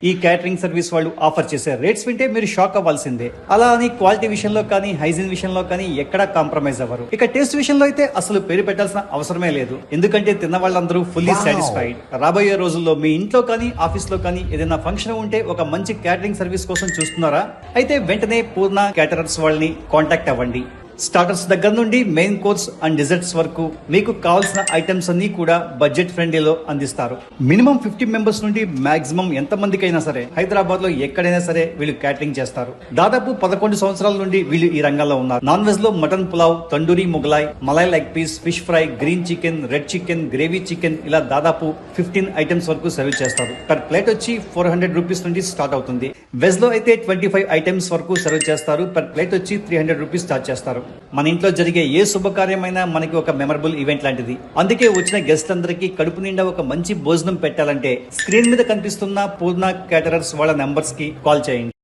ఈ catering service వాళ్ళు offer చేసే రేట్స్ వింటే మీరు షాక్ అవ్వాల్సిందే. అలా అని క్వాలిటీ విషయంలో కానీ హైజీన్ విషయంలో కానీ ఎక్కడా కాంప్రమైజ్ అవ్వరు. ఇక టేస్ట్ విషయంలో అయితే అసలు పేరు పెట్టాల్సిన అవసరమే లేదు. ఎందుకంటే తిన్న వాళ్ళందరూ ఫుల్లీ సాటిస్ఫైడ్. రాబోయే రోజుల్లో మీ ఇంట్లో కానీ ఆఫీస్ లో కానీ ఏదైనా ఫంక్షన్ ఉంటే ఒక మంచి క్యాటరింగ్ సర్వీస్ కోసం చూస్తున్నారా? అయితే వెంటనే పూర్ణ క్యాటరర్స్ వాళ్ళని కాంటాక్ట్ అవ్వండి. స్టార్టర్స్ దగ్గర నుండి మెయిన్ కోర్స్ అండ్ డిజర్ట్స్ వరకు మీకు కావాల్సిన ఐటమ్స్ అన్ని కూడా బడ్జెట్ ఫ్రెండ్లీలో అందిస్తారు. మినిమం 50 మెంబర్స్ నుండి మాక్సిమం ఎంత మందికైనా సరే హైదరాబాద్ లో ఎక్కడైనా సరే వీళ్ళు క్యాటరింగ్ చేస్తారు. దాదాపు 11 సంవత్సరాల నుండి వీళ్ళు ఈ రంగంలో ఉన్నారు. నాన్ వెజ్ లో mutton pulao, tandoori Mughlai, malai leg piece, fish fry, green chicken, red chicken, gravy chicken ఇలా దాదాపు 15 ఐటమ్స్ వరకు సర్వ్ చేస్తారు. పర్ ప్లేట్ వచ్చి 400 రూపీస్ నుండి స్టార్ట్ అవుతుంది. వెజ్ లో అయితే 25 ఐటమ్స్ వరకు సర్వ్ చేస్తారు. పర్ ప్లేట్ వచ్చి 300 రూపీస్ చార్జ్ చేస్తారు. మన ఇంట్లో జరిగే ఏ శుభకార్యమైనా మనకి ఒక మెమరబుల్ ఈవెంట్ లాంటిది. అందుకే వచ్చిన గెస్ట్ అందరికీ కడుపు నిండా ఒక మంచి భోజనం పెట్టాలంటే స్క్రీన్ మీద కనిపిస్తున్న పూర్ణ క్యాటరర్స్ వాళ్ళ నెంబర్స్ కి కాల్ చేయండి.